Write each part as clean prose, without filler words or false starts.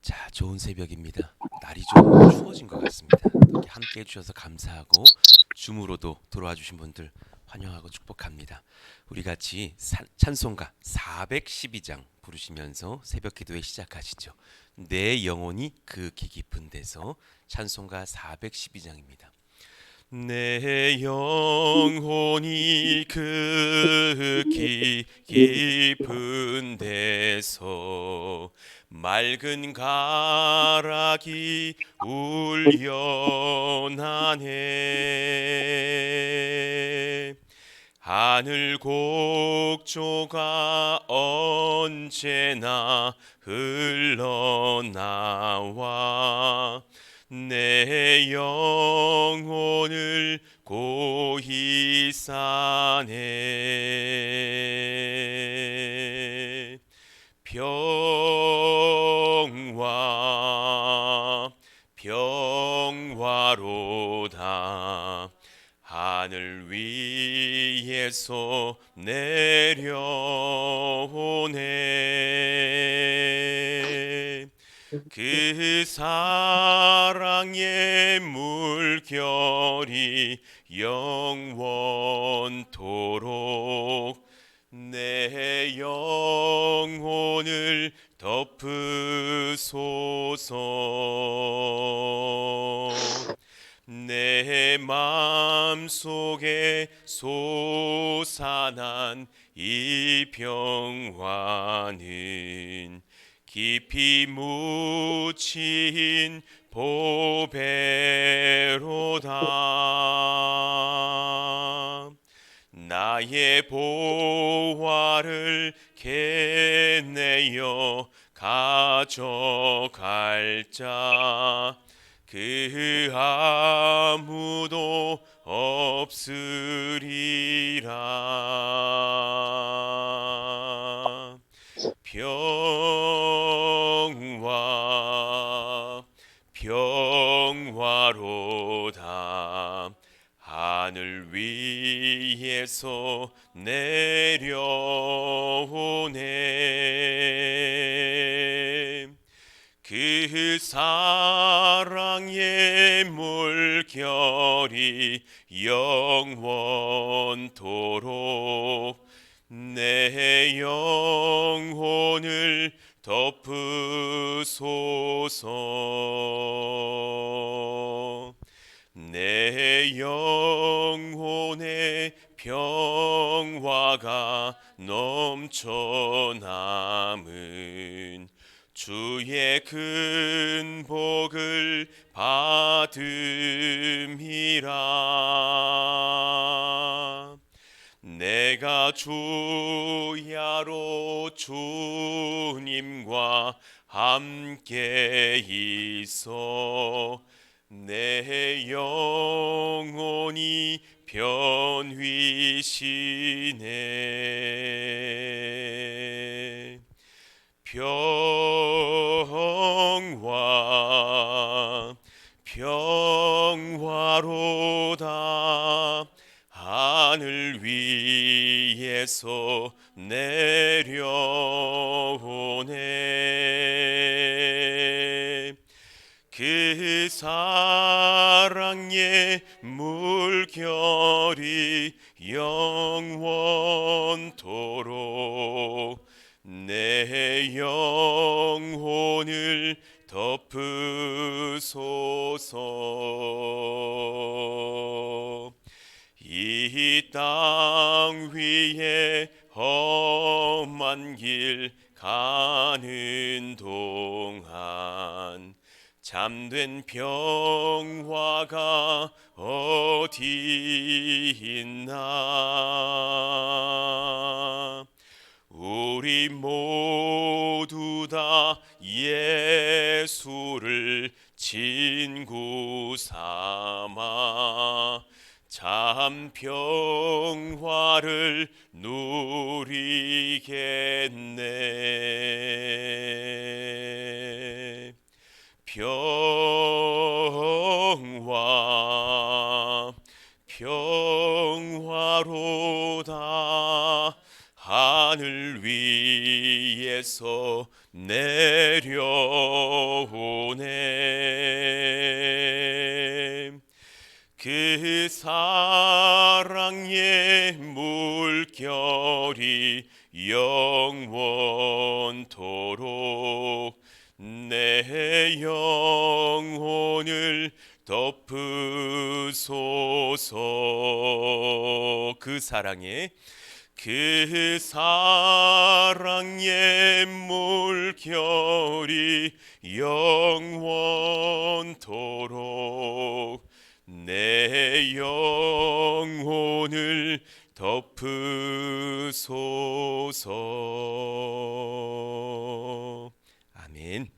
자, 좋은 새벽입니다. 날이 좀 추워진 것 같습니다. 이렇게 함께 해주셔서 감사하고 줌으로도 돌아와 주신 분들 환영하고 축복합니다. 우리 같이 찬송가 412장 부르시면서 새벽 기도회 시작하시죠. 내 영혼이 그 깊은 데서 찬송가 412장입니다. 내 영혼이 그 깊은 데서 맑은 가락이 울려나네. 하늘 곡조가 언제나 흘러나와 내 영혼을 고이 싸네. 평화로다. 하늘 위에서 내려오네. 그 사랑의 물결이 영원토록 내 영혼을 덮으소서. 내 마음속에 솟아난 이 평화는 깊이 묻힌 보배로다. 나의 보화를 캐내어 가져갈 자 그 아무도 없으리라. 평화로다. 하늘 위에서 내려오네. 그 사랑의 물결이 영원토록 내 영혼을 덮으소서. 내 영혼의 평화가 넘쳐남은 주의 큰 복을 받음이라. 내가 주야로 주님과 함께 있어 내 영혼이 편휘시네. 평화로다. 하늘 위에서 내려오네. 그 사랑의 물결이 영원토록 내 영혼을 덮으소서. 이 땅 위에 험한 길 가는 동안 참된 평화가 어디 있나. 우리 모두 다 예수를 친구 삼아 참 평화를 누리겠네. 평화로다. 하늘 위에서 내려오네. 그 사랑의 물결이 영원토록 내 영혼을 덮으소서. 그 사랑의 물결이 영원토록 내 영혼을 덮으소서. 아멘.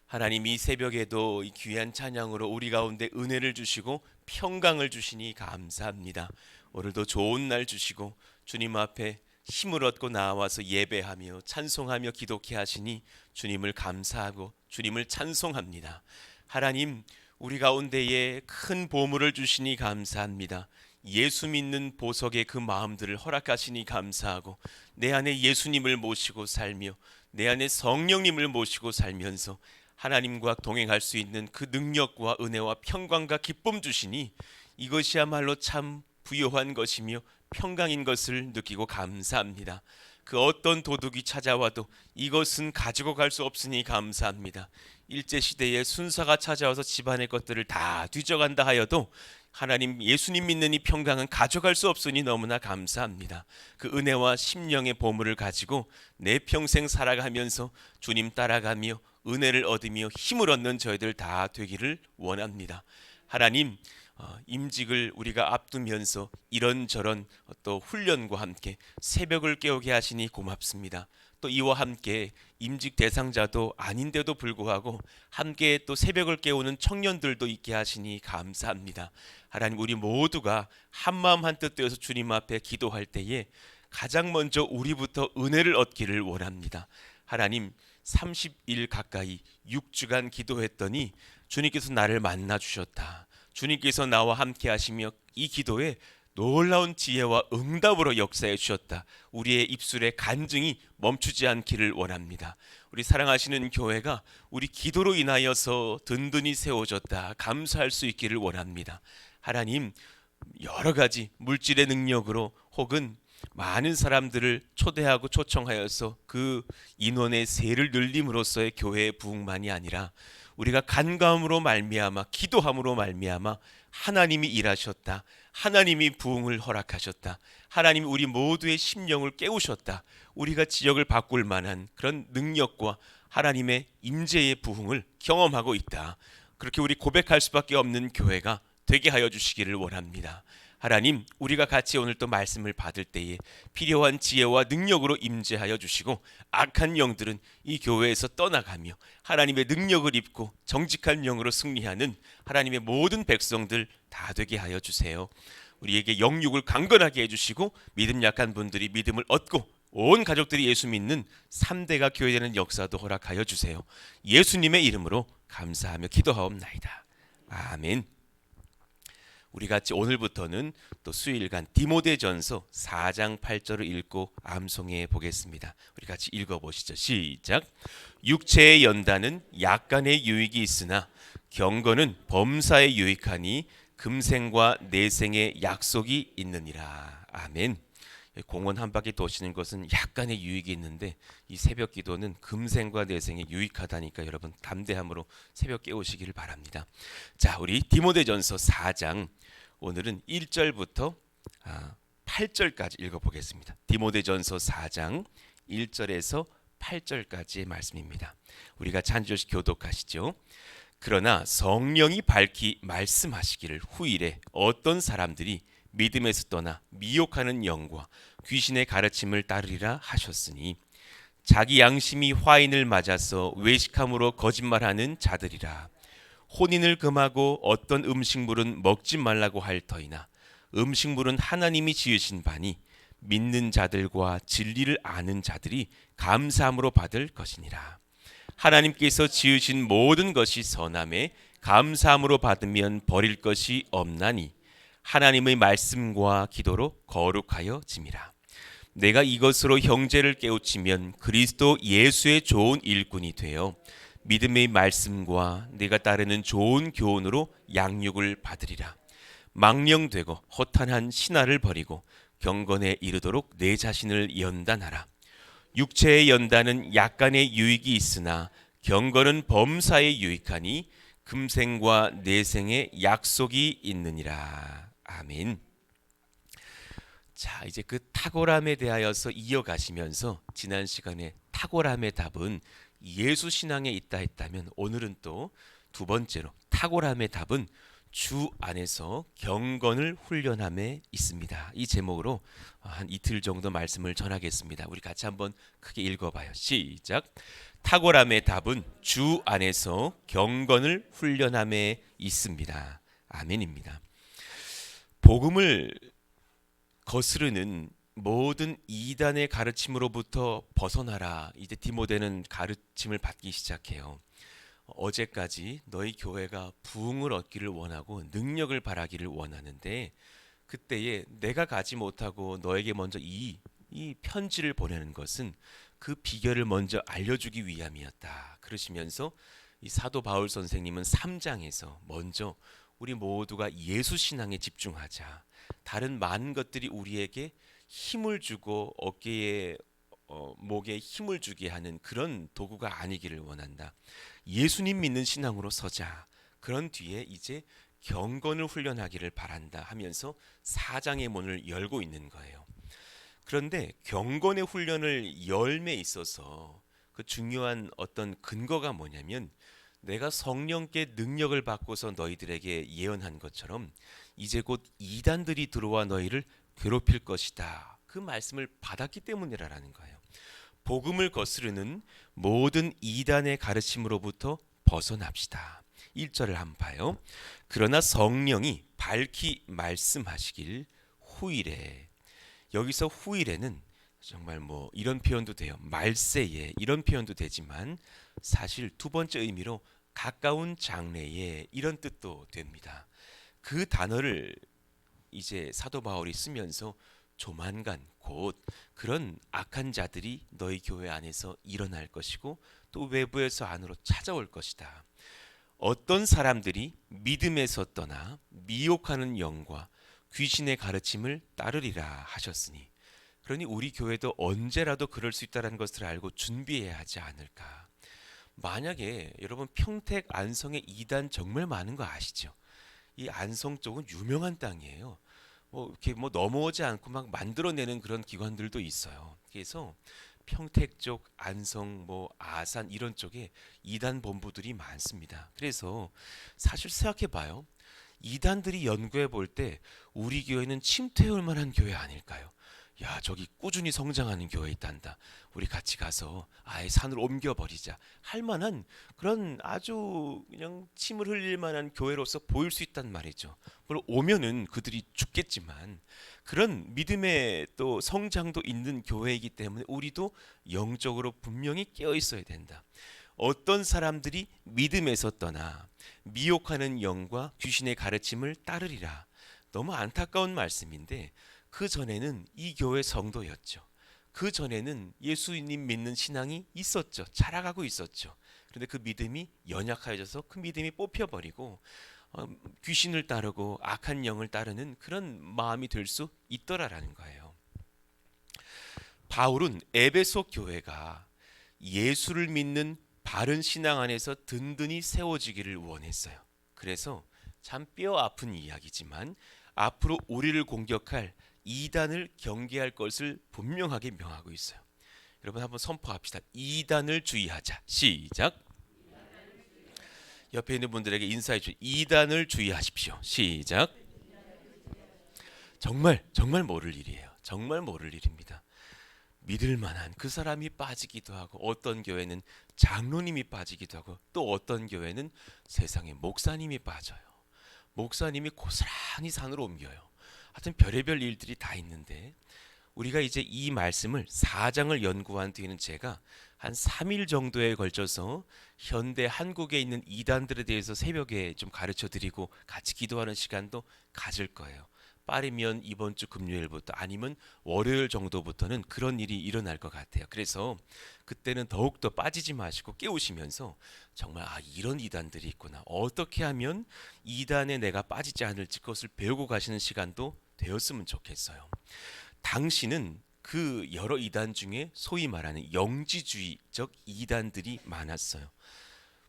하나님, 이 새벽에도 이 귀한 찬양으로 우리 가운데 은혜를 주시고 평강을 주시니 감사합니다. 오늘도 좋은 날 주시고 주님 앞에 힘을 얻고 나와서 예배하며 찬송하며 기도케 하시니 주님을 감사하고 주님을 찬송합니다. 하나님, 우리 가운데에 큰 보물을 주시니 감사합니다. 예수 믿는 보석의 그 마음들을 허락하시니 감사하고 내 안에 예수님을 모시고 살며 내 안에 성령님을 모시고 살면서 하나님과 동행할 수 있는 그 능력과 은혜와 평강과 기쁨 주시니 이것이야말로 참 부요한 것이며 평강인 것을 느끼고 감사합니다. 그 어떤 도둑이 찾아와도 이것은 가지고 갈 수 없으니 감사합니다. 일제시대에 순사가 찾아와서 집안의 것들을 다 뒤져간다 하여도 하나님, 예수님 믿는 이 평강은 가져갈 수 없으니 너무나 감사합니다. 그 은혜와 심령의 보물을 가지고 내 평생 살아가면서 주님 따라가며 은혜를 얻으며 힘을 얻는 저희들 다 되기를 원합니다. 하나님, 임직을 우리가 앞두면서 이런저런 또 훈련과 함께 새벽을 깨우게 하시니 고맙습니다. 또 이와 함께 임직 대상자도 아닌데도 불구하고 함께 또 새벽을 깨우는 청년들도 있게 하시니 감사합니다. 하나님, 우리 모두가 한마음 한뜻 되어서 주님 앞에 기도할 때에 가장 먼저 우리부터 은혜를 얻기를 원합니다. 하나님, 30일 가까이 6주간 기도했더니 주님께서 나를 만나 주셨다. 주님께서 나와 함께 하시며 이 기도에 놀라운 지혜와 응답으로 역사해 주셨다. 우리의 입술의 간증이 멈추지 않기를 원합니다. 우리 사랑하시는 교회가 우리 기도로 인하여서 든든히 세워졌다. 감사할 수 있기를 원합니다. 하나님, 여러 가지 물질의 능력으로 혹은 많은 사람들을 초대하고 초청하여서 그 인원의 세를 늘림으로써의 교회의 부흥만이 아니라 우리가 간과함으로 말미암아 기도함으로 말미암아 하나님이 일하셨다. 하나님이 부흥을 허락하셨다. 하나님이 우리 모두의 심령을 깨우셨다. 우리가 지역을 바꿀 만한 그런 능력과 하나님의 임재의 부흥을 경험하고 있다. 그렇게 우리 고백할 수밖에 없는 교회가 되게 하여 주시기를 원합니다. 하나님, 우리가 같이 오늘 또 말씀을 받을 때에 필요한 지혜와 능력으로 임재하여 주시고 악한 영들은 이 교회에서 떠나가며 하나님의 능력을 입고 정직한 영으로 승리하는 하나님의 모든 백성들 다 되게 하여 주세요. 우리에게 영육을 강건하게 해주시고 믿음 약한 분들이 믿음을 얻고 온 가족들이 예수 믿는 3대가 교회되는 역사도 허락하여 주세요. 예수님의 이름으로 감사하며 기도하옵나이다. 아멘. 우리 같이 오늘부터는 또 수일간 디모데전서 4장 8절을 읽고 암송해 보겠습니다. 우리 같이 읽어보시죠. 시작. 육체의 연단은 약간의 유익이 있으나 경건은 범사에 유익하니 금생과 내생의 약속이 있느니라. 아멘. 공원 한 바퀴 도시는 것은 약간의 유익이 있는데 이 새벽 기도는 금생과 내생에 유익하다니까 여러분 담대함으로 새벽 깨우시기를 바랍니다. 자, 우리 디모데전서 4장 오늘은 1절부터 8절까지 읽어보겠습니다. 디모데전서 4장 1절에서 8절까지의 말씀입니다. 우리가 찬조시 교독하시죠. 그러나 성령이 밝히 말씀하시기를 후일에 어떤 사람들이 믿음에서 떠나 미혹하는 영과 귀신의 가르침을 따르리라 하셨으니 자기 양심이 화인을 맞아서 외식함으로 거짓말하는 자들이라. 혼인을 금하고 어떤 음식물은 먹지 말라고 할 터이나 음식물은 하나님이 지으신 바니 믿는 자들과 진리를 아는 자들이 감사함으로 받을 것이니라. 하나님께서 지으신 모든 것이 선함에 감사함으로 받으면 버릴 것이 없나니 하나님의 말씀과 기도로 거룩하여 짐이라. 내가 이것으로 형제를 깨우치면 그리스도 예수의 좋은 일꾼이 되어 믿음의 말씀과 내가 따르는 좋은 교훈으로 양육을 받으리라. 망령되고 허탄한 신화를 버리고 경건에 이르도록 내 자신을 연단하라. 육체의 연단은 약간의 유익이 있으나 경건은 범사에 유익하니 금생과 내생의 약속이 있느니라. 아멘. 자, 이제 그 탁월함에 대하여서 이어가시면서 지난 시간에 탁월함의 답은 예수 신앙에 있다 했다면, 오늘은 또 두 번째로 탁월함의 답은 주 안에서 경건을 훈련함에 있습니다. 이 제목으로 한 이틀 정도 말씀을 전하겠습니다. 우리 같이 한번 크게 읽어봐요. 시작. 탁월함의 답은 주 안에서 경건을 훈련함에 있습니다. 아멘입니다. 복음을 거스르는 모든 이단의 가르침으로부터 벗어나라. 이제 디모데는 가르침을 받기 시작해요. 어제까지 너희 교회가 부흥을 얻기를 원하고 능력을 바라기를 원하는데, 그때에 내가 가지 못하고 너에게 먼저 이 편지를 보내는 것은 그 비결을 먼저 알려주기 위함이었다. 그러시면서 이 사도 바울 선생님은 3장에서 먼저 우리 모두가 예수 신앙에 집중하자. 다른 많은 것들이 우리에게 힘을 주고 어깨에 목에 힘을 주게 하는 그런 도구가 아니기를 원한다. 예수님 믿는 신앙으로 서자. 그런 뒤에 이제 경건을 훈련하기를 바란다 하면서 4장의 문을 열고 있는 거예요. 그런데 경건의 훈련을 열매 있어서 그 중요한 어떤 근거가 뭐냐면, 내가 성령께 능력을 받고서 너희들에게 예언한 것처럼 이제 곧 이단들이 들어와 너희를 괴롭힐 것이다. 그 말씀을 받았기 때문이라는 거예요. 복음을 거스르는 모든 이단의 가르침으로부터 벗어납시다. 1절을 한번 봐요. 그러나 성령이 밝히 말씀하시길 후일에. 여기서 후일에는 정말 뭐 이런 표현도 돼요. 말세에, 이런 표현도 되지만 사실 두 번째 의미로 가까운 장래에, 이런 뜻도 됩니다. 그 단어를 이제 사도 바울이 쓰면서 조만간 곧 그런 악한 자들이 너희 교회 안에서 일어날 것이고 또 외부에서 안으로 찾아올 것이다. 어떤 사람들이 믿음에서 떠나 미혹하는 영과 귀신의 가르침을 따르리라 하셨으니, 그러니 우리 교회도 언제라도 그럴 수 있다는 것을 알고 준비해야 하지 않을까. 만약에 여러분 평택 안성에 이단 정말 많은 거 아시죠? 이 안성 쪽은 유명한 땅이에요. 이렇게 넘어오지 않고 막 만들어내는 그런 기관들도 있어요. 그래서 평택 쪽, 안성, 아산 이런 쪽에 이단 본부들이 많습니다. 그래서 사실 생각해봐요. 이단들이 연구해 볼 때 우리 교회는 침투해올 만한 교회 아닐까요? 야, 저기 꾸준히 성장하는 교회 있단다. 우리 같이 가서 아예 산으로 옮겨버리자. 할 만한 그런 아주 그냥 침을 흘릴 만한 교회로서 보일 수 있단 말이죠. 물론 오면은 그들이 죽겠지만 그런 믿음의 또 성장도 있는 교회이기 때문에 우리도 영적으로 분명히 깨어 있어야 된다. 어떤 사람들이 믿음에서 떠나 미혹하는 영과 귀신의 가르침을 따르리라. 너무 안타까운 말씀인데, 그 전에는 이 교회 성도였죠. 그 전에는 예수님 믿는 신앙이 있었죠. 자라가고 있었죠. 그런데 그 믿음이 연약해져서 그 믿음이 뽑혀버리고 귀신을 따르고 악한 영을 따르는 그런 마음이 될 수 있더라라는 거예요. 바울은 에베소 교회가 예수를 믿는 바른 신앙 안에서 든든히 세워지기를 원했어요. 그래서 참 뼈 아픈 이야기지만 앞으로 우리를 공격할 이단을 경계할 것을 분명하게 명하고 있어요. 여러분 한번 선포합시다. 이단을 주의하자. 시작. 옆에 있는 분들에게 인사해 주세요. 이단을 주의하십시오. 시작. 정말 모를 일이에요. 정말 모를 일입니다. 믿을 만한 그 사람이 빠지기도 하고, 어떤 교회는 장로님이 빠지기도 하고, 또 어떤 교회는 세상에 목사님이 빠져요. 목사님이 고스란히 산으로 옮겨요. 하여튼 별의별 일들이 다 있는데, 우리가 이제 이 말씀을 4장을 연구한 뒤에는 제가 한 3일 정도에 걸쳐서 현대 한국에 있는 이단들에 대해서 새벽에 좀 가르쳐 드리고 같이 기도하는 시간도 가질 거예요. 빠르면 이번 주 금요일부터 아니면 월요일 정도부터는 그런 일이 일어날 것 같아요. 그래서 그때는 더욱더 빠지지 마시고 깨우시면서 정말 이런 이단들이 있구나. 어떻게 하면 이단에 내가 빠지지 않을지 그것을 배우고 가시는 시간도 되었으면 좋겠어요. 당시는 그 여러 이단 중에 소위 말하는 영지주의적 이단들이 많았어요.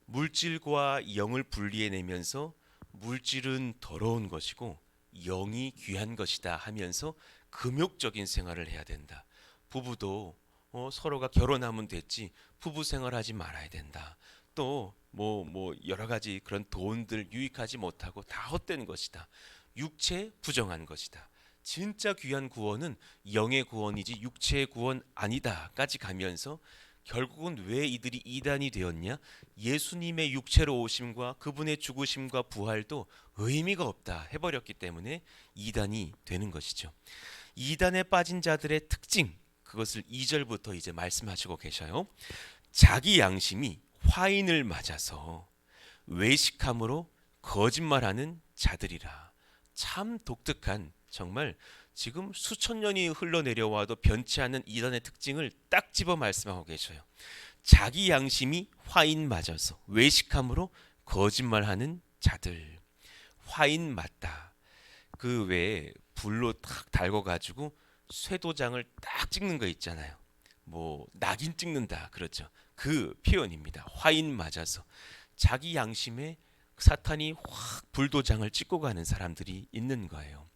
물질과 영을 분리해내면서 물질은 더러운 것이고 영이 귀한 것이다 하면서 금욕적인 생활을 해야 된다. 부부도 서로가 결혼하면 됐지 부부 생활하지 말아야 된다. 또 뭐 여러 가지 그런 돈들 유익하지 못하고 다 헛된 것이다. 육체 부정한 것이다. 진짜 귀한 구원은 영의 구원이지 육체의 구원 아니다까지 가면서 결국은 왜 이들이 이단이 되었냐? 예수님의 육체로 오심과 그분의 죽으심과 부활도 의미가 없다 해버렸기 때문에 이단이 되는 것이죠. 이단에 빠진 자들의 특징, 그것을 2절부터 이제 말씀하시고 계셔요. 자기 양심이 화인을 맞아서 외식함으로 거짓말하는 자들이라. 참 독특한, 정말 지금 수천 년이 흘러내려와도 변치 않는 이단의 특징을 딱 집어 말씀하고 계셔요. 자기 양심이 화인 맞아서 외식함으로 거짓말하는 자들. 화인 맞다. 그 외에 불로 탁 달궈가지고 쇠도장을 딱 찍는 거 있잖아요. 뭐 낙인 찍는다 그렇죠. 그 표현입니다. 화인 맞아서 자기 양심에 사탄이 확 불도장을 찍고 가는 사람들이 있는 거예요.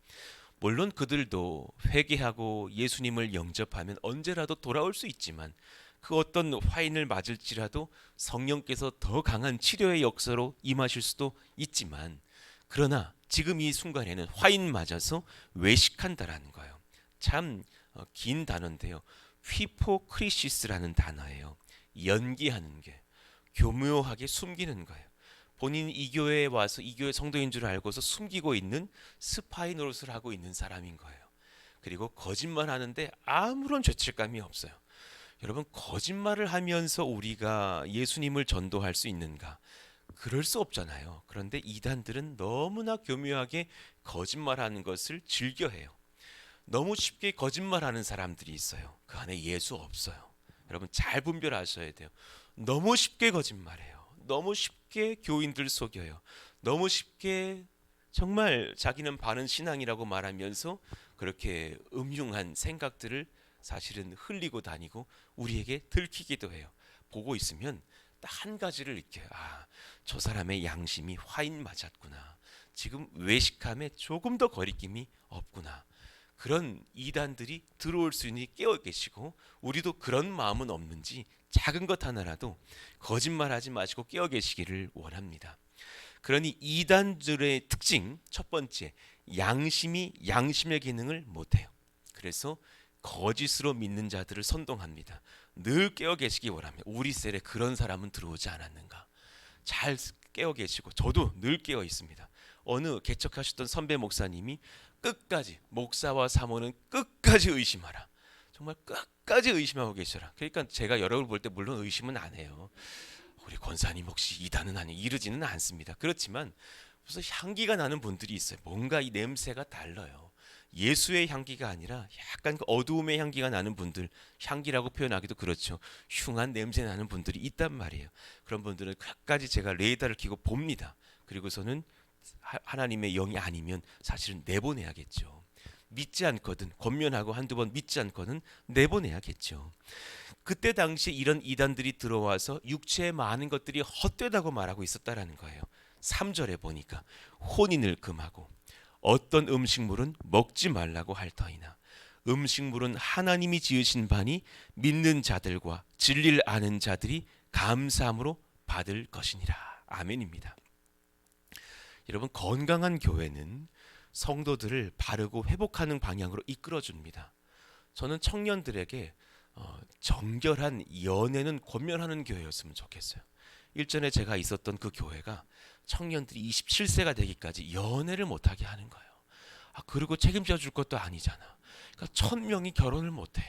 물론 그들도 회개하고 예수님을 영접하면 언제라도 돌아올 수 있지만 그 어떤 화인을 맞을지라도 성령께서 더 강한 치료의 역사로 임하실 수도 있지만, 그러나 지금 이 순간에는 화인 맞아서 외식한다라는 거예요. 참 긴 단어인데요. 휘포크리시스라는 단어예요. 연기하는 게, 교묘하게 숨기는 거예요. 본인이 이 교회에 와서 이 교회 성도인 줄 알고서 숨기고 있는 스파이 노릇을 하고 있는 사람인 거예요. 그리고 거짓말 하는데 아무런 죄책감이 없어요. 여러분, 거짓말을 하면서 우리가 예수님을 전도할 수 있는가? 그럴 수 없잖아요. 그런데 이단들은 너무나 교묘하게 거짓말하는 것을 즐겨해요. 너무 쉽게 거짓말하는 사람들이 있어요. 그 안에 예수 없어요. 여러분 잘 분별하셔야 돼요. 너무 쉽게 거짓말해요. 너무 쉽게 교인들 속여요. 너무 쉽게 정말 자기는 바른 신앙이라고 말하면서 그렇게 음흉한 생각들을 사실은 흘리고 다니고 우리에게 들키기도 해요. 보고 있으면 딱 한 가지를 느껴요. 저 사람의 양심이 화인 맞았구나. 지금 외식함에 조금 더 거리낌이 없구나. 그런 이단들이 들어올 수 있는 깨어 계시고, 우리도 그런 마음은 없는지 작은 것 하나라도 거짓말하지 마시고 깨어 계시기를 원합니다. 그러니 이단들의 특징 첫 번째, 양심이 양심의 기능을 못해요. 그래서 거짓으로 믿는 자들을 선동합니다. 늘 깨어 계시기 원합니다. 우리 셀에 그런 사람은 들어오지 않았는가? 잘 깨어 계시고 저도 늘 깨어 있습니다. 어느 개척하셨던 선배 목사님이 끝까지, 목사와 사모는 끝까지 의심하라. 정말 끝까지 의심하고 계셔라. 그러니까 제가 여러분을 볼 때 물론 의심은 안 해요. 우리 권사님 혹시 이단은 아니 이르지는 않습니다. 그렇지만 무슨 향기가 나는 분들이 있어요. 뭔가 이 냄새가 달라요. 예수의 향기가 아니라 약간 그 어두움의 향기가 나는 분들, 향기라고 표현하기도 그렇죠. 흉한 냄새 나는 분들이 있단 말이에요. 그런 분들은 끝까지 제가 레이더를 켜고 봅니다. 그리고서는 하나님의 영이 아니면 사실은 내보내야겠죠. 믿지 않거든, 권면하고 한두 번 믿지 않거든 내보내야겠죠. 그때 당시에 이런 이단들이 들어와서 육체의 많은 것들이 헛되다고 말하고 있었다라는 거예요. 3절에 보니까 혼인을 금하고 어떤 음식물은 먹지 말라고 할 터이나 음식물은 하나님이 지으신 바니 믿는 자들과 진리를 아는 자들이 감사함으로 받을 것이니라. 아멘입니다. 여러분, 건강한 교회는 성도들을 바르고 회복하는 방향으로 이끌어줍니다. 저는 청년들에게 정결한 연애는 권면하는 교회였으면 좋겠어요. 일전에 제가 있었던 그 교회가 청년들이 27세가 되기까지 연애를 못하게 하는 거예요. 그리고 책임져 줄 것도 아니잖아. 그러니까 1000명이 결혼을 못해.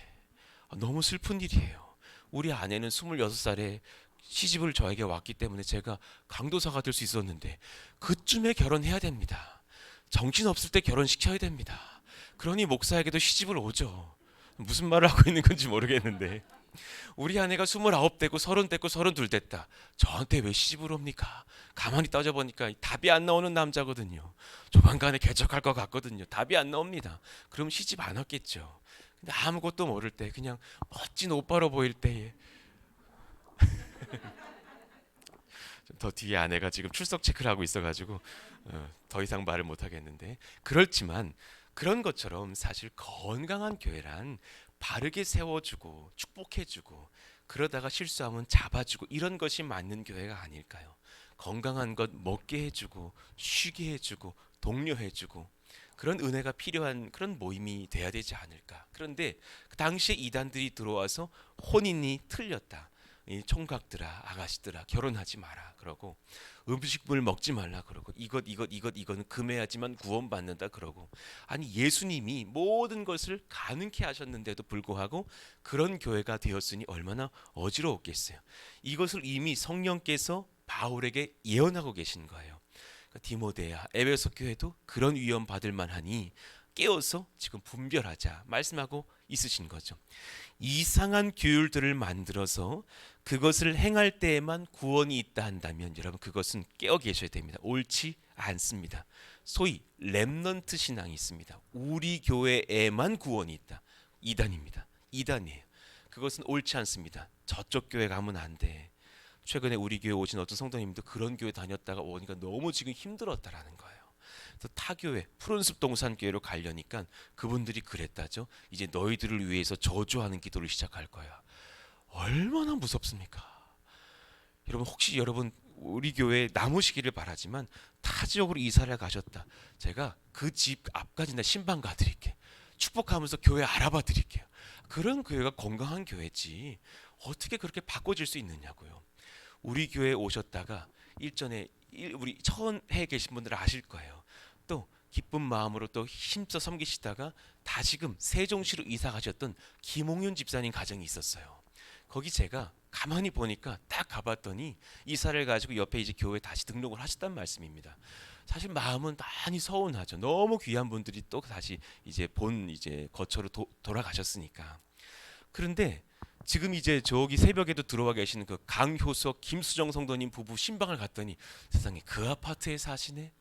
너무 슬픈 일이에요. 우리 아내는 26살에 시집을 저에게 왔기 때문에 제가 강도사가 될 수 있었는데 그쯤에 결혼해야 됩니다. 정신없을 때 결혼시켜야 됩니다. 그러니 목사에게도 시집을 오죠. 무슨 말을 하고 있는 건지 모르겠는데 우리 아내가 29되고 30되고 32 됐다. 저한테 왜 시집을 옵니까? 가만히 따져보니까 답이 안 나오는 남자거든요. 조만간에 개척할 것 같거든요. 답이 안 나옵니다. 그럼 시집 안 왔겠죠. 근데 아무것도 모를 때 그냥 멋진 오빠로 보일 때에 더 뒤에 아내가 지금 출석 체크를 하고 있어가지고 더 이상 말을 못 하겠는데 그렇지만 그런 것처럼 사실 건강한 교회란 바르게 세워주고 축복해주고 그러다가 실수하면 잡아주고 이런 것이 맞는 교회가 아닐까요? 건강한 것 먹게 해주고 쉬게 해주고 독려해주고 그런 은혜가 필요한 그런 모임이 돼야 되지 않을까. 그런데 그 당시에 이단들이 들어와서 혼인이 틀렸다. 이 총각들아 아가씨들아 결혼하지 마라 그러고 음식물 먹지 말라 그러고 이거는 금해야지만 구원받는다 그러고 아니 예수님이 모든 것을 가능케 하셨는데도 불구하고 그런 교회가 되었으니 얼마나 어지러웠겠어요. 이것을 이미 성령께서 바울에게 예언하고 계신 거예요. 디모데야 에베소 교회도 그런 위험 받을 만하니 깨어서 지금 분별하자 말씀하고 있으신 거죠. 이상한 규율들을 만들어서 그것을 행할 때에만 구원이 있다 한다면 여러분 그것은 깨어 계셔야 됩니다. 옳지 않습니다. 소위 렘넌트 신앙이 있습니다. 우리 교회에만 구원이 있다. 이단입니다. 이단이에요. 그것은 옳지 않습니다. 저쪽 교회 가면 안 돼. 최근에 우리 교회 오신 어떤 성도님도 그런 교회 다녔다가 오니까 너무 지금 힘들었다라는 거예요. 그래서 타 교회 푸른숲 동산 교회로 가려니까 그분들이 그랬다죠. 이제 너희들을 위해서 저주하는 기도를 시작할 거야. 얼마나 무섭습니까? 여러분 혹시 여러분 우리 교회에 남으시기를 바라지만 타 지역으로 이사를 가셨다. 제가 그 집 앞까지 나 신방 가드릴게. 축복하면서 교회 알아봐 드릴게요. 그런 교회가 건강한 교회지 어떻게 그렇게 바꿔질 수 있느냐고요. 우리 교회에 오셨다가 일전에 우리 처음에 계신 분들 아실 거예요. 또 기쁜 마음으로 또 힘써 섬기시다가 다시금 세종시로 이사 가셨던 김홍윤 집사님 가정이 있었어요. 거기 제가 가만히 보니까 딱 가봤더니 이사를 가지고 옆에 이제 교회 다시 등록을 하셨단 말씀입니다. 사실 마음은 많이 서운하죠. 너무 귀한 분들이 또 다시 이제 본 이제 거처로 돌아가셨으니까. 그런데 지금 이제 저기 새벽에도 들어와 계시는 그 강효석 김수정 성도님 부부 신방을 갔더니 세상에 그 아파트에 사시네.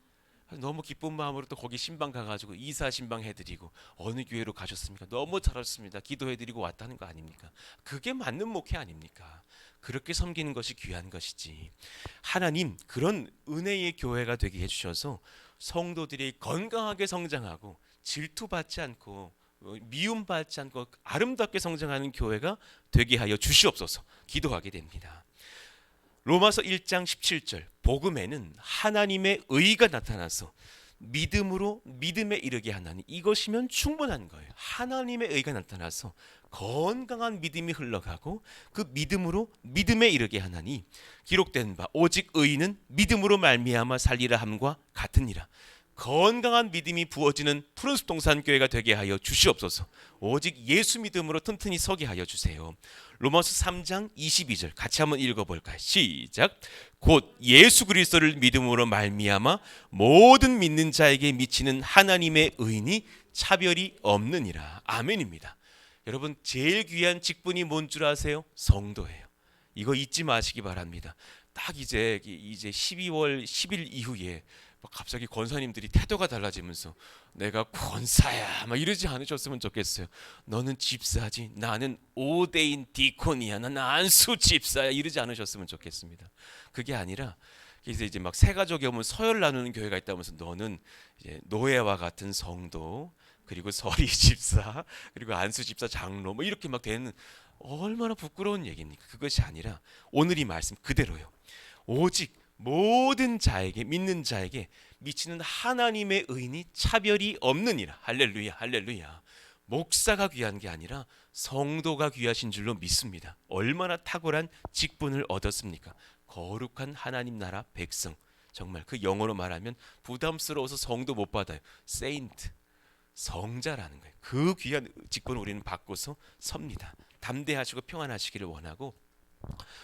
너무 기쁜 마음으로 또 거기 신방 가가지고 이사 신방 해드리고 어느 교회로 가셨습니까? 너무 잘하셨습니다. 기도해드리고 왔다는 거 아닙니까? 그게 맞는 목회 아닙니까? 그렇게 섬기는 것이 귀한 것이지. 하나님 그런 은혜의 교회가 되게 해주셔서 성도들이 건강하게 성장하고 질투받지 않고 미움받지 않고 아름답게 성장하는 교회가 되게 하여 주시옵소서 기도하게 됩니다. 로마서 1장 17절 복음에는 하나님의 의가 나타나서 믿음으로 믿음에 이르게 하나니 이것이면 충분한 거예요. 하나님의 의가 나타나서 건강한 믿음이 흘러가고 그 믿음으로 믿음에 이르게 하나니 기록된 바 오직 의인은 믿음으로 말미암아 살리라 함과 같으니라. 건강한 믿음이 부어지는 푸른숲 동산 교회가 되게 하여 주시옵소서. 오직 예수 믿음으로 튼튼히 서게 하여 주세요. 로마서 3장 22절 같이 한번 읽어볼까요? 시작. 곧 예수 그리스도를 믿음으로 말미암아 모든 믿는 자에게 미치는 하나님의 의인이 차별이 없느니라. 아멘입니다. 여러분 제일 귀한 직분이 뭔 줄 아세요? 성도예요. 이거 잊지 마시기 바랍니다. 딱 이제 12월 10일 이후에 갑자기 권사님들이 태도가 달라지면서 내가 권사야 막 이러지 않으셨으면 좋겠어요. 너는 집사지 나는 오대인 디콘이야 나는 안수 집사야 이러지 않으셨으면 좋겠습니다. 그게 아니라 이제 막 새 가족이 오면 서열 나누는 교회가 있다면서 너는 이제 노예와 같은 성도 그리고 서리 집사 그리고 안수 집사 장로 뭐 이렇게 막 되는 얼마나 부끄러운 얘기입니까? 그것이 아니라 오늘 이 말씀 그대로요. 오직 모든 자에게 믿는 자에게 미치는 하나님의 의인이 차별이 없느니라. 할렐루야 할렐루야. 목사가 귀한 게 아니라 성도가 귀하신 줄로 믿습니다. 얼마나 탁월한 직분을 얻었습니까? 거룩한 하나님 나라 백성. 정말 그 영어로 말하면 부담스러워서 성도 못 받아요. 세인트 성자라는 거예요. 그 귀한 직분을 우리는 받고서 섭니다. 담대하시고 평안하시기를 원하고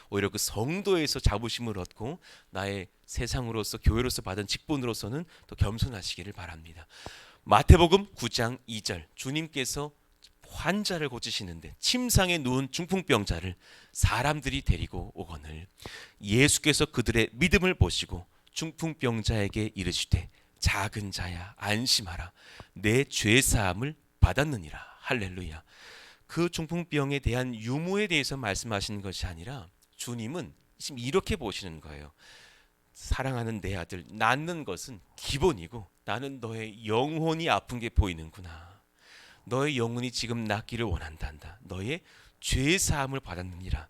오히려 그 성도에서 자부심을 얻고 나의 세상으로서 교회로서 받은 직분으로서는 더 겸손하시기를 바랍니다. 마태복음 9장 2절 주님께서 환자를 고치시는데 침상에 누운 중풍병자를 사람들이 데리고 오거늘 예수께서 그들의 믿음을 보시고 중풍병자에게 이르시되 작은 자야 안심하라 내 죄 사함을 받았느니라. 할렐루야. 그 중풍병에 대한 유무에 대해서 말씀하시는 것이 아니라 주님은 지금 이렇게 보시는 거예요. 사랑하는 내 아들, 낫는 것은 기본이고 나는 너의 영혼이 아픈 게 보이는구나. 너의 영혼이 지금 낫기를 원한단다. 너의 죄 사함을 받았느니라.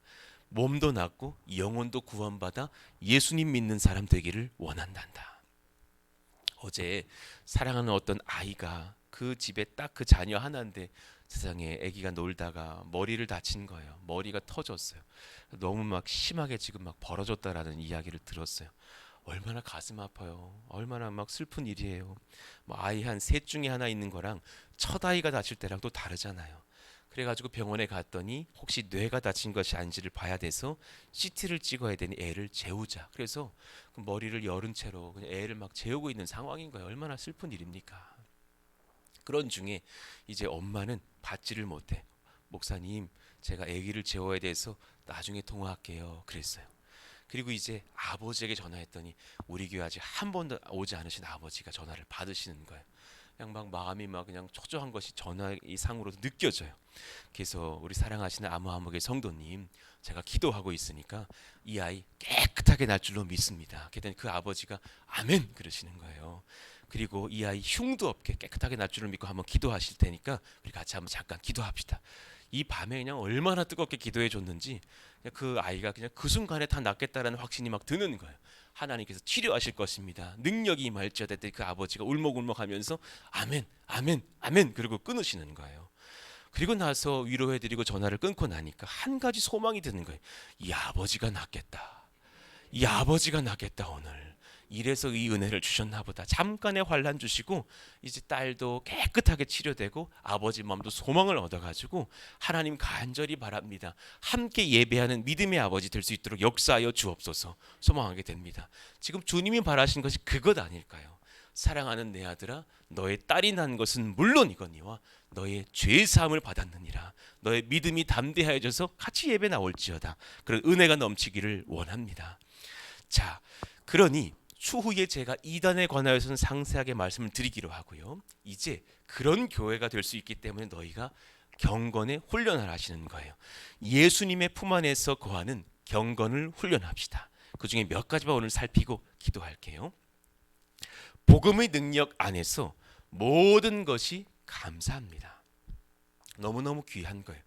몸도 낫고 영혼도 구원받아 예수님 믿는 사람 되기를 원한단다. 어제 사랑하는 어떤 아이가 그 집에 딱 그 자녀 하나인데 세상에 아기가 놀다가 머리를 다친 거예요. 머리가 터졌어요. 너무 막 심하게 지금 막 벌어졌다라는 이야기를 들었어요. 얼마나 가슴 아파요. 얼마나 막 슬픈 일이에요. 뭐 아이 한 셋 중에 하나 있는 거랑 첫 아이가 다칠 때랑 또 다르잖아요. 그래가지고 병원에 갔더니 혹시 뇌가 다친 것이 아닌지를 봐야 돼서 CT를 찍어야 되니 애를 재우자. 그래서 그 머리를 열은 채로 그냥 애를 막 재우고 있는 상황인 거예요. 얼마나 슬픈 일입니까? 그런 중에 이제 엄마는 받지를 못해. 목사님, 제가 아기를 재워야 돼서 나중에 통화할게요. 그랬어요. 그리고 이제 아버지에게 전화했더니 우리 교회 아직 한 번도 오지 않으신 아버지가 전화를 받으시는 거예요. 그냥 막 마음이 막 그냥 초조한 것이 전화 이 상으로도 느껴져요. 그래서 우리 사랑하시는 아무아무개 성도님, 제가 기도하고 있으니까 이 아이 깨끗하게 날 줄로 믿습니다. 그랬더니 그 아버지가 아멘 그러시는 거예요. 그리고 이 아이 흉도 없게 깨끗하게 날 줄을 믿고 한번 기도하실 테니까 우리 같이 한번 잠깐 기도합시다. 이 밤에 그냥 얼마나 뜨겁게 기도해 줬는지 그 아이가 그냥 그 순간에 다 낫겠다라는 확신이 막 드는 거예요. 하나님께서 치료하실 것입니다. 능력이 임할지어다. 그 아버지가 울먹울먹하면서 아멘, 아멘, 아멘 그리고 끊으시는 거예요. 그리고 나서 위로해드리고 전화를 끊고 나니까 한 가지 소망이 드는 거예요. 이 아버지가 낫겠다. 이 아버지가 낫겠다 오늘. 이래서 이 은혜를 주셨나 보다. 잠깐의 환난 주시고 이제 딸도 깨끗하게 치료되고 아버지 마음도 소망을 얻어가지고 하나님 간절히 바랍니다. 함께 예배하는 믿음의 아버지 될 수 있도록 역사하여 주옵소서 소망하게 됩니다. 지금 주님이 바라신 것이 그것 아닐까요? 사랑하는 내 아들아 너의 딸이 난 것은 물론이거니와 너의 죄 사함을 받았느니라. 너의 믿음이 담대하여져서 같이 예배 나올지어다. 그런 은혜가 넘치기를 원합니다. 자, 그러니 추후에 제가 이단에 관하여서는 상세하게 말씀을 드리기로 하고요. 이제 그런 교회가 될 수 있기 때문에 너희가 경건에 훈련을 하시는 거예요. 예수님의 품 안에서 거하는 경건을 훈련합시다. 그 중에 몇 가지만 오늘 살피고 기도할게요. 복음의 능력 안에서 모든 것이 감사합니다. 너무너무 귀한 거예요.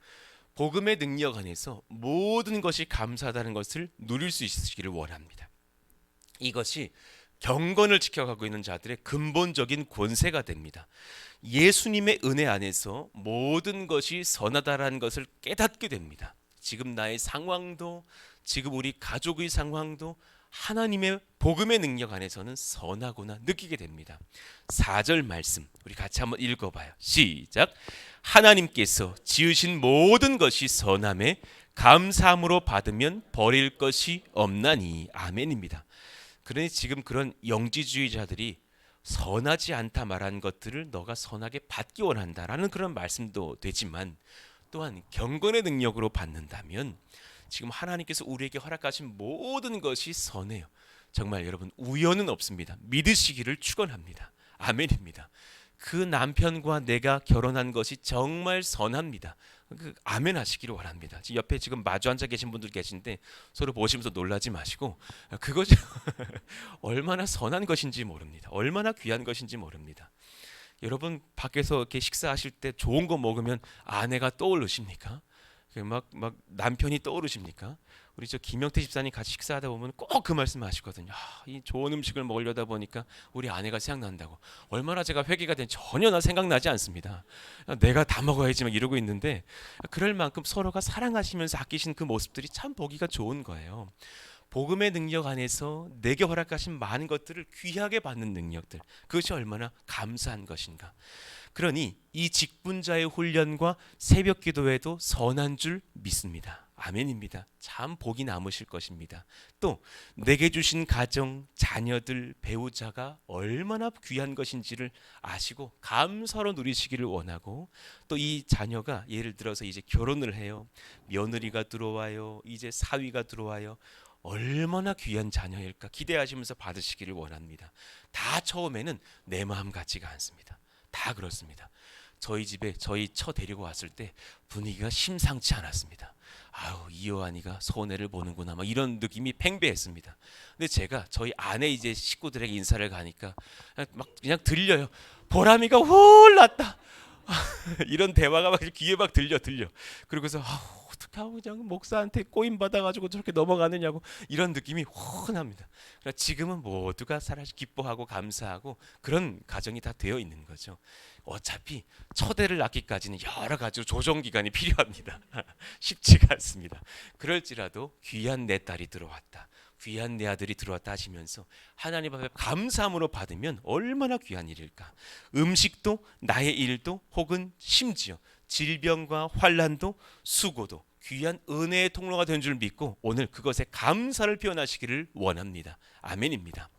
복음의 능력 안에서 모든 것이 감사하다는 것을 누릴 수 있으시기를 원합니다. 이것이 경건을 지켜가고 있는 자들의 근본적인 권세가 됩니다. 예수님의 은혜 안에서 모든 것이 선하다라는 것을 깨닫게 됩니다. 지금 나의 상황도 지금 우리 가족의 상황도 하나님의 복음의 능력 안에서는 선하구나 느끼게 됩니다. 4절 말씀 우리 같이 한번 읽어봐요. 시작. 하나님께서 지으신 모든 것이 선함에 감사함으로 받으면 버릴 것이 없나니 아멘입니다. 그러니 지금 그런 영지주의자들이 선하지 않다 말한 것들을 너가 선하게 받기 원한다라는 그런 말씀도 되지만 또한 경건의 능력으로 받는다면 지금 하나님께서 우리에게 허락하신 모든 것이 선해요. 정말 여러분 우연은 없습니다. 믿으시기를 축원합니다. 아멘입니다. 그 남편과 내가 결혼한 것이 정말 선합니다. 아멘 하시기를 원합니다. 옆에 지금 마주 앉아 계신 분들 계신데 서로 보시면서 놀라지 마시고 그것이 얼마나 선한 것인지 모릅니다. 얼마나 귀한 것인지 모릅니다. 여러분 밖에서 이렇게 식사하실 때 좋은 거 먹으면 아내가 떠오르십니까? 막 남편이 떠오르십니까? 우리 저 김영태 집사님 같이 식사하다 보면 꼭 그 말씀 하시거든요. 이 좋은 음식을 먹으려다 보니까 우리 아내가 생각난다고. 얼마나 제가 회개가 된 전혀 나 생각나지 않습니다. 내가 다 먹어야지 막 이러고 있는데 그럴 만큼 서로가 사랑하시면서 아끼신 그 모습들이 참 보기가 좋은 거예요. 복음의 능력 안에서 내게 허락하신 많은 것들을 귀하게 받는 능력들, 그것이 얼마나 감사한 것인가. 그러니 이 직분자의 훈련과 새벽 기도에도 선한 줄 믿습니다. 아멘입니다. 참 복이 남으실 것입니다. 또 내게 주신 가정, 자녀들, 배우자가 얼마나 귀한 것인지를 아시고 감사로 누리시기를 원하고, 또 이 자녀가 예를 들어서 이제 결혼을 해요. 며느리가 들어와요. 이제 사위가 들어와요. 얼마나 귀한 자녀일까 기대하시면서 받으시기를 원합니다. 다 처음에는 내 마음 같지가 않습니다. 다 그렇습니다. 저희 집에 저희 처 데리고 왔을 때 분위기가 심상치 않았습니다. 아유, 이효안이가 손해를 보는구나, 막 이런 느낌이 팽배했습니다. 근데 제가 저희 아내 이제 식구들에게 인사를 가니까 막 그냥 들려요. 보람이가 홀랐다. 이런 대화가 막 귀에 막 들려. 그러고서 어떻게 하고 그냥 목사한테 꼬임 받아가지고 저렇게 넘어가느냐고, 이런 느낌이 훤합니다. 지금은 모두가 살아서 기뻐하고 감사하고 그런 가정이 다 되어 있는 거죠. 어차피 첫애를 낳기까지는 여러 가지 조정 기간이 필요합니다. 쉽지가 않습니다. 그럴지라도 귀한 내 딸이 들어왔다, 귀한 내 아들이 들어왔다 하시면서 하나님 앞에 감사함으로 받으면 얼마나 귀한 일일까. 음식도 나의 일도 혹은 심지어 질병과 환난도 수고도 귀한 은혜의 통로가 된 줄 믿고 오늘 그것에 감사를 표현하시기를 원합니다. 아멘입니다.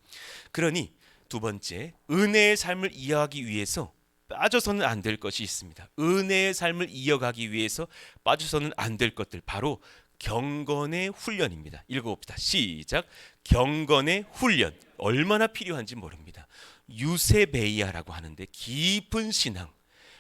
그러니 두 번째, 은혜의 삶을 이어가기 위해서 빠져서는 안 될 것이 있습니다. 은혜의 삶을 이어가기 위해서 빠져서는 안 될 것들, 바로 경건의 훈련입니다. 읽어봅시다. 시작. 경건의 훈련. 얼마나 필요한지 모릅니다. 유세베이아라고 하는데 깊은 신앙,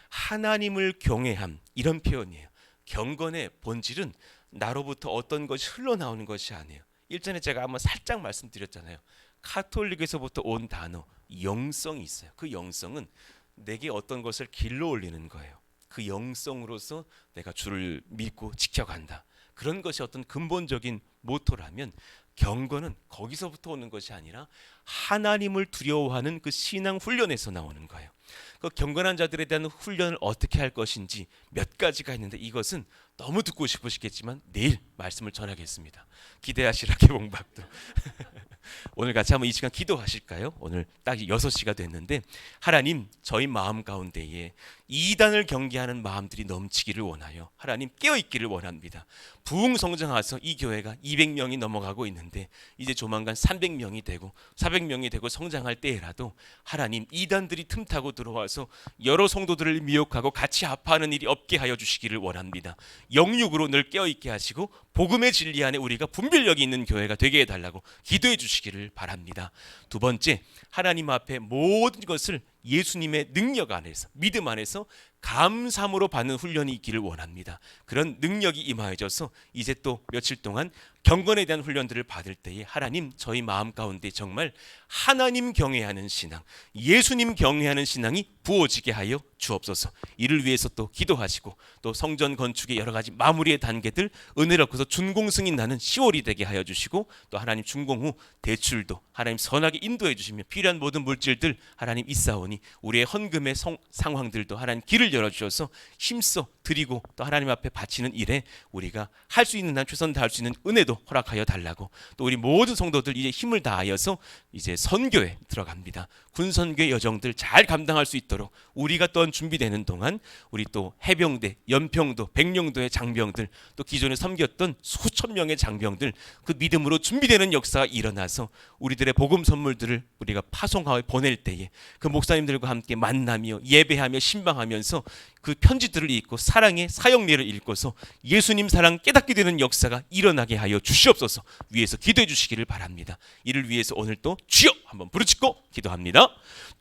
하나님을 경외함, 이런 표현이에요. 경건의 본질은 나로부터 어떤 것이 흘러나오는 것이 아니에요. 일전에 제가 한번 살짝 말씀드렸잖아요. 카톨릭에서부터 온 단어 영성이 있어요. 그 영성은 내게 어떤 것을 길러 올리는 거예요. 그 영성으로서 내가 주를 믿고 지켜간다. 그런 것이 어떤 근본적인 모토라면, 경건은 거기서부터 오는 것이 아니라 하나님을 두려워하는 그 신앙 훈련에서 나오는 거예요. 그 경건한 자들에 대한 훈련을 어떻게 할 것인지 몇 가지가 있는데, 이것은 너무 듣고 싶으시겠지만 내일 말씀을 전하겠습니다. 기대하시라 개봉박도. 오늘 같이 한번 이 시간 기도하실까요? 오늘 딱 6시가 됐는데, 하나님, 저희 마음 가운데에 이단을 경계하는 마음들이 넘치기를 원하여 하나님 깨어있기를 원합니다. 부흥성장하서 이 교회가 200명이 넘어가고 있는데 이제 조만간 300명이 되고 400명이 되고 성장할 때라도 하나님, 이단들이 틈타고 들어와서 여러 성도들을 미혹하고 같이 아파하는 일이 없게 하여 주시기를 원합니다. 영육으로 늘 깨어있게 하시고 복음의 진리 안에 우리가 분별력이 있는 교회가 되게 해달라고 기도해 주시기를 바랍니다. 두 번째, 하나님 앞에 모든 것을 예수님의 능력 안에서, 믿음 안에서 감사함으로 받는 훈련이 있기를 원합니다. 그런 능력이 임하여져서 이제 또 며칠 동안 경건에 대한 훈련들을 받을 때에 하나님, 저희 마음 가운데 정말 하나님 경외하는 신앙, 예수님 경외하는 신앙이 부어지게 하여 주옵소서. 이를 위해서 또 기도하시고, 또 성전 건축의 여러 가지 마무리의 단계들 은혜롭고서 준공 승인 나는 10월이 되게 하여 주시고, 또 하나님 준공 후 대출도 하나님 선하게 인도해 주시며 필요한 모든 물질들 하나님 있사오니 우리의 헌금의 상황들도 하나님 길을 열어주셔서 힘써 드리고 또 하나님 앞에 바치는 일에 우리가 할 수 있는 한 최선 다할 수 있는 은혜도 허락하여 달라고, 또 우리 모든 성도들 이제 힘을 다하여서 이제 선교에 들어갑니다. 군선교의 여정들 잘 감당할 수 있도록 우리가 또한 준비되는 동안 우리 또 해병대, 연평도, 백령도의 장병들, 또 기존에 섬겼던 수천 명의 장병들, 그 믿음으로 준비되는 역사가 일어나서 우리들의 복음 선물들을 우리가 파송하여 보낼 때에 그 목사님들과 함께 만나며 예배하며 신방하면서 그 편지들을 읽고 사랑의 사역례를 읽고서 예수님 사랑 깨닫게 되는 역사가 일어나게 하여 주시옵소서. 위에서 기도해 주시기를 바랍니다. 이를 위해서 오늘 또 주여 한번 부르짖고 기도합니다.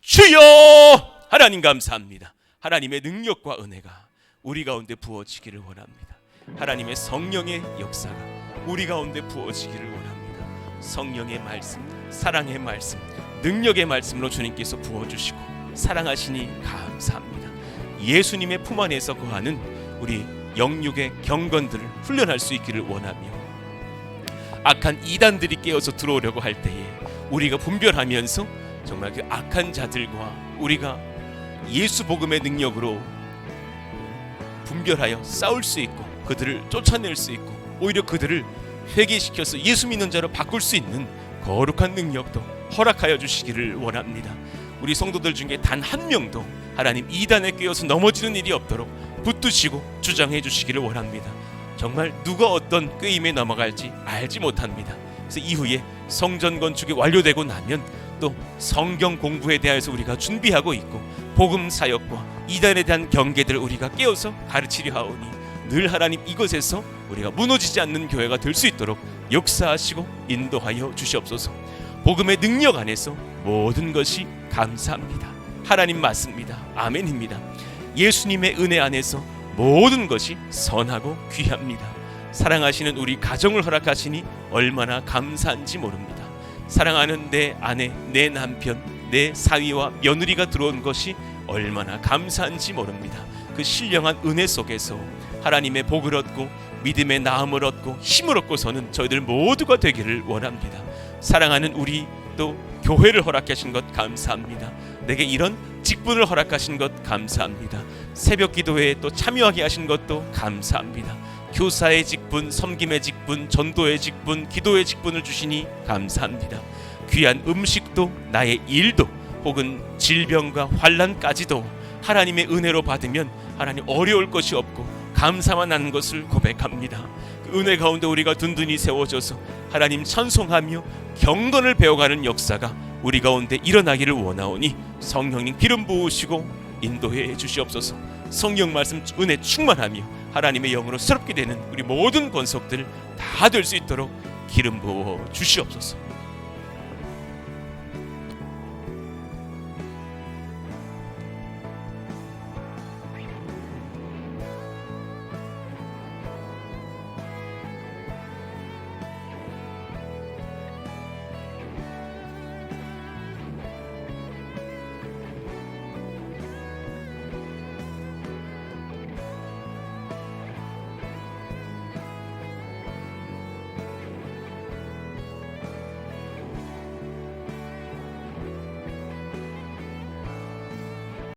주여! 하나님 감사합니다. 하나님의 능력과 은혜가 우리 가운데 부어지기를 원합니다. 하나님의 성령의 역사가 우리 가운데 부어지기를 원합니다. 성령의 말씀, 사랑의 말씀, 능력의 말씀으로 주님께서 부어주시고 사랑하시니 감사합니다. 예수님의 품 안에서 거하는 우리 영육의 경건들을 훈련할 수 있기를 원하며, 악한 이단들이 깨어서 들어오려고 할 때에 우리가 분별하면서 정말 그 악한 자들과 우리가 예수 복음의 능력으로 분별하여 싸울 수 있고 그들을 쫓아낼 수 있고 오히려 그들을 회개시켜서 예수 믿는 자로 바꿀 수 있는 거룩한 능력도 허락하여 주시기를 원합니다. 우리 성도들 중에 단 한 명도 하나님 이단에 꿰어서 넘어지는 일이 없도록 붙드시고 주장해 주시기를 원합니다. 정말 누가 어떤 꾀임에 넘어갈지 알지 못합니다. 그래서 이후에 성전 건축이 완료되고 나면 또 성경 공부에 대해서 우리가 준비하고 있고 복음 사역과 이단에 대한 경계들을 우리가 깨어서 가르치려 하오니 늘 하나님 이것에서 우리가 무너지지 않는 교회가 될 수 있도록 역사하시고 인도하여 주시옵소서. 복음의 능력 안에서 모든 것이 감사합니다. 하나님 맞습니다. 아멘입니다. 예수님의 은혜 안에서 모든 것이 선하고 귀합니다. 사랑하시는 우리 가정을 허락하시니 얼마나 감사한지 모릅니다. 사랑하는 내 아내, 내 남편, 내 사위와 며느리가 들어온 것이 얼마나 감사한지 모릅니다. 그 신령한 은혜 속에서 하나님의 복을 얻고 믿음의 나음을 얻고 힘을 얻고서는 저희들 모두가 되기를 원합니다. 사랑하는 우리 또 교회를 허락하신 것 감사합니다. 내게 이런 직분을 허락하신 것 감사합니다. 새벽 기도회에 또 참여하게 하신 것도 감사합니다. 교사의 직분, 섬김의 직분, 전도의 직분, 기도의 직분을 주시니 감사합니다. 귀한 음식도 나의 일도 혹은 질병과 환난까지도 하나님의 은혜로 받으면 하나님 어려울 것이 없고 감사만 하는 것을 고백합니다. 그 은혜 가운데 우리가 든든히 세워져서 하나님 찬송하며 경건을 배워가는 역사가 우리 가운데 일어나기를 원하오니 성령님 기름 부으시고 인도해 주시옵소서. 성령 말씀 은혜 충만하며 하나님의 영으로 새롭게 되는 우리 모든 권속들 다 될 수 있도록 기름 부어 주시옵소서.